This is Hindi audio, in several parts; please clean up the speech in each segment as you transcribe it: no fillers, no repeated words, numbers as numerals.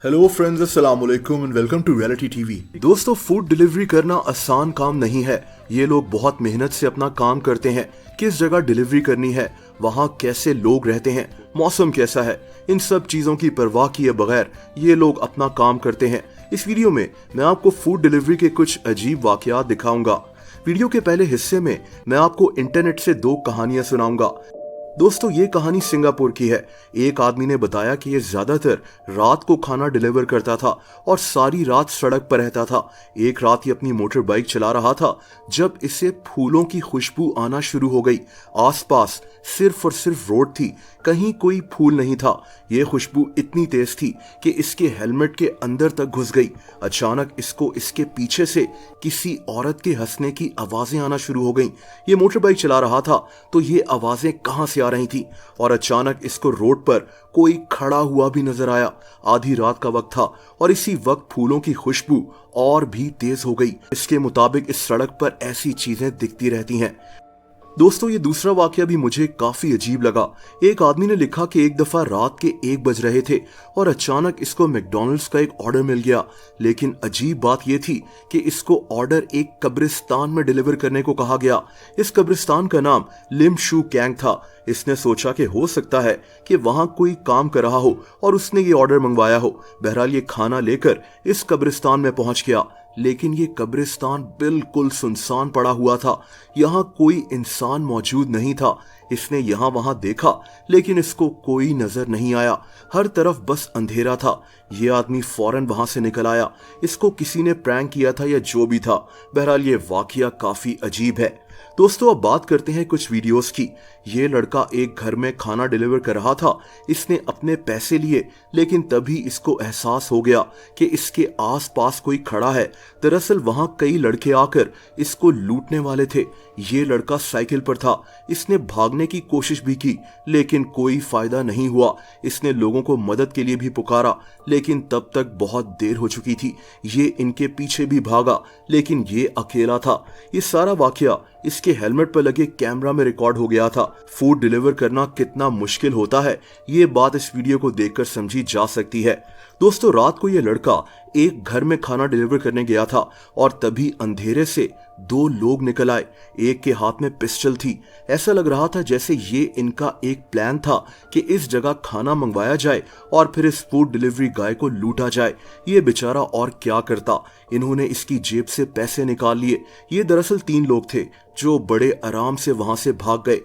हेलो फ्रेंड्स, अस्सलाम वालेकुम and welcome to reality TV. दोस्तों, फूड डिलीवरी करना आसान काम नहीं है। ये लोग बहुत मेहनत से अपना काम करते हैं। किस जगह डिलीवरी करनी है, वहाँ कैसे लोग रहते हैं, मौसम कैसा है, इन सब चीजों की परवाह किए बगैर ये लोग अपना काम करते हैं। इस वीडियो में मैं आपको फूड डिलीवरी के कुछ अजीब वाकयात दिखाऊंगा। वीडियो के पहले हिस्से में मैं आपको इंटरनेट से 2 कहानियां सुनाऊंगा। दोस्तों, ये कहानी सिंगापुर की है। एक आदमी ने बताया कि ये ज्यादातर रात को खाना डिलीवर करता था और सारी रात सड़क पर रहता था। एक रात ये अपनी मोटर बाइक चला रहा था जब इसे फूलों की खुशबू आना शुरू हो गई। आसपास सिर्फ और सिर्फ रोड थी, कहीं कोई फूल नहीं था। ये खुशबू इतनी तेज थी कि इसके हेलमेट के अंदर तक घुस गई। अचानक इसको इसके पीछे से किसी औरत के हंसने की आवाजें आना शुरू हो गईं। ये मोटर बाइक चला रहा था तो ये आवाजें कहां से आ रही थी और अचानक इसको रोड पर कोई खड़ा हुआ भी नजर आया। आधी रात का वक्त था और इसी वक्त फूलों की खुशबू और भी तेज हो गई। इसके मुताबिक इस सड़क पर ऐसी चीजें दिखती रहती हैं। दोस्तों, ये दूसरा वाकया भी मुझे काफी अजीब लगा। एक आदमी ने लिखा कि एक दफा रात के 1 बज रहे थे और अचानक इसको मैकडॉनल्ड्स का एक ऑर्डर मिल गया। लेकिन अजीब बात यह थी कि इसको ऑर्डर एक कब्रिस्तान में डिलीवर करने को कहा गया। इस कब्रिस्तान का नाम लिम शू कैंग था। इसने सोचा कि हो सकता है कि वहां कोई काम कर रहा हो और उसने ये ऑर्डर मंगवाया हो। बहरहाल ये खाना लेकर इस कब्रिस्तान में पहुंच गया, लेकिन ये कब्रिस्तान बिल्कुल सुनसान पड़ा हुआ था। यहाँ कोई इंसान मौजूद नहीं था। इसने यहाँ वहां देखा लेकिन इसको कोई नजर नहीं आया। हर तरफ बस अंधेरा था। ये आदमी फौरन वहां से निकल आया। इसको किसी ने प्रैंक किया था या जो भी था। बहरहाल ये वाकया काफी अजीब है। दोस्तों, अब बात करते हैं कुछ वीडियोस की। ये लड़का एक घर में खाना डिलीवर कर रहा था। इसने अपने पैसे लिए, लेकिन तभी इसको एहसास हो गया कि इसके आसपास कोई खड़ा है। दरअसल वहां कई लड़के आकर इसको लूटने वाले थे। ये लड़का साइकिल पर था। इसने भागने की कोशिश भी की, लेकिन कोई फायदा नहीं हुआ। इसने लोगों को मदद के लिए भी पुकारा, लेकिन तब तक बहुत देर हो चुकी थी। ये इनके पीछे भी भागा, लेकिन ये अकेला था। ये सारा वाकया इसके हेलमेट पर लगे कैमरा में रिकॉर्ड हो गया था। फूड डिलीवर करना कितना मुश्किल होता है, ये बात इस वीडियो को देखकर समझी जा सकती है। दोस्तों, रात को यह लड़का एक घर में खाना डिलीवर करने गया था और तभी अंधेरे से 2 लोग निकल आए। एक के हाथ में पिस्टल थी। ऐसा लग रहा था जैसे ये इनका एक प्लान था कि इस जगह खाना मंगवाया जाए और फिर इस फूड डिलीवरी गाय को लूटा जाए। ये बेचारा और क्या करता। इन्होंने इसकी जेब से पैसे निकाल लिए। ये दरअसल 3 लोग थे जो बड़े आराम से वहां से भाग गए।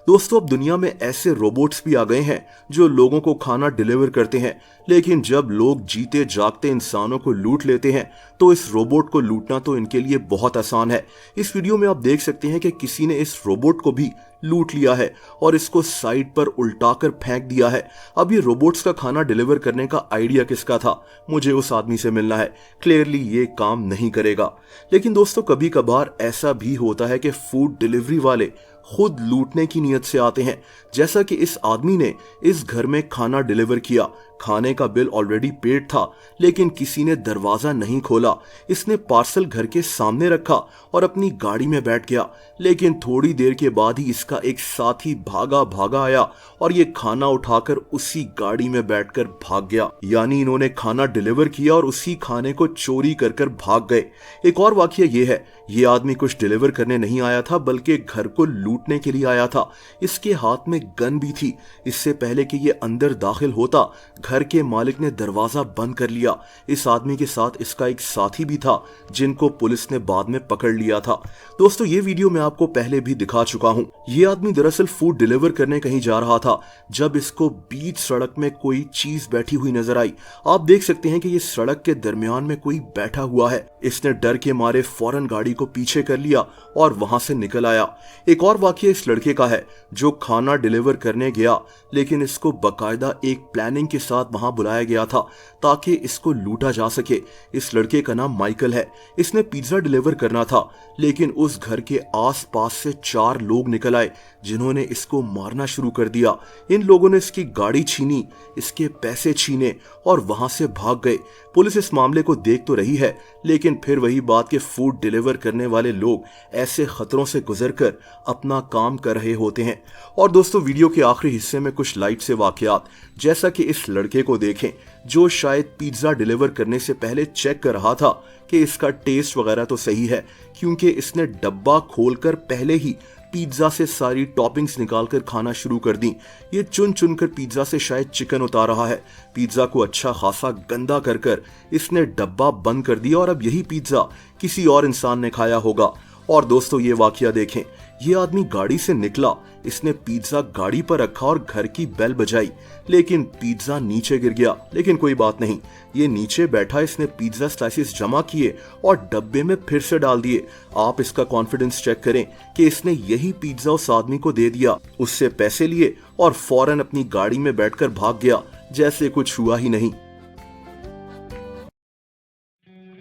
दोस्तों, अब दुनिया में ऐसे रोबोट्स भी आ गए हैं जो लोगों को खाना डिलीवर करते हैं, लेकिन जब लोग जीते जागते इंसानों को लूट लेते हैं तो इस रोबोट को लूटना तो इनके लिए बहुत आसान है। इस वीडियो में आप देख सकते हैं कि किसी ने इस रोबोट को भी लूट लिया है और इसको साइड पर उल्टाकर फेंक दिया है। अब ये रोबोट्स का खाना डिलीवर करने का आइडिया किसका था? मुझे उस आदमी से मिलना है। क्लियरली ये काम नहीं करेगा। लेकिन दोस्तों, कभी कभार ऐसा भी होता है कि फूड डिलीवरी वाले खुद लूटने की नीयत से आते हैं, जैसा कि इस आदमी ने इस घर में खाना डिलीवर किया। खाने का बिल ऑलरेडी पेड था, लेकिन किसी ने दरवाजा नहीं खोला। इसने पार्सल घर के सामने रखा और अपनी गाड़ी में बैठ गया, लेकिन थोड़ी देर के बाद ही इसका एक साथी भागा भागा आया और ये खाना उठाकर उसी गाड़ी में बैठकर भाग गया। यानी इन्होंने खाना डिलीवर किया और उसी खाने को चोरी कर कर भाग गए। एक और वाकया ये है, ये आदमी कुछ डिलीवर करने नहीं आया था बल्कि घर को लूटने के लिए आया था। इसके हाथ में गन भी थी। इससे पहले कि ये अंदर दाखिल होता, घर के मालिक ने दरवाजा बंद कर लिया। इस आदमी के साथ इसका एक साथी भी था जिनको पुलिस ने बाद में पकड़ लिया था। दोस्तों, ये वीडियो मैं आपको पहले भी दिखा चुका हूं। ये आदमी दरअसल फूड डिलीवर करने कहीं जा रहा था जब इसको बीच सड़क में कोई चीज बैठी हुई नजर आई। आप देख सकते हैं कि ये सड़क के दरमियान में कोई बैठा हुआ है। इसने डर के मारे फौरन गाड़ी को पीछे कर लिया और वहां से निकल आया। एक और वाकया इस लड़के का है जो खाना डिलीवर करने गया, लेकिन इसको बकायदा एक प्लानिंग के साथ वहां बुलाया गया था ताकि इसको लूटा जा सके। इस लड़के का नाम माइकल है। इसने पिज्जा डिलीवर करना था, लेकिन उस घर के आसपास से 4 लोग निकल आए जिन्होंने इसको मारना शुरू कर दिया। इन लोगों ने इसकी गाड़ी छीनी, इसके पैसे छीने और वहां से भाग गए। पुलिस इस मामले को देख तो रही है, लेकिन फिर वही बात कि फूड डिलीवर करने वाले लोग ऐसे खतरों से गुजरकर अपना काम कर रहे होते हैं। और दोस्तों, वीडियो के आखिरी हिस्से में कुछ लाइट से वाकयात, जैसा कि इस लड़के लड़के को देखें जो शायद पिज्जा डिलीवर करने से पहले चेक कर रहा था कि इसका टेस्ट वगैरह तो सही है, क्योंकि इसने डब्बा खोलकर पहले ही पिज्जा से सारी टॉपिंग्स निकालकर खाना शुरू कर दी। ये चुन चुन कर पिज्जा से शायद चिकन उतार रहा है। पिज्जा को अच्छा खासा गंदा कर कर इसने डब्बा बंद कर दिया और अब यही पिज्जा किसी और इंसान ने खाया होगा। और दोस्तों ये वाकया देखें, ये आदमी गाड़ी से निकला, इसने पिज्जा गाड़ी पर रखा और घर की बेल बजाई, लेकिन पिज्जा नीचे गिर गया। लेकिन कोई बात नहीं, ये नीचे बैठा इसने पिज्जा स्लाइसेस जमा किए और डब्बे में फिर से डाल दिए। आप इसका कॉन्फिडेंस चेक करें कि इसने यही पिज्जा उस आदमी को दे दिया, उससे पैसे लिए और फौरन अपनी गाड़ी में बैठकर भाग गया जैसे कुछ हुआ ही नहीं।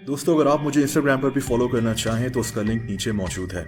दोस्तों, अगर आप मुझे इंस्टाग्राम पर भी फॉलो करना चाहें तो उसका लिंक नीचे मौजूद है।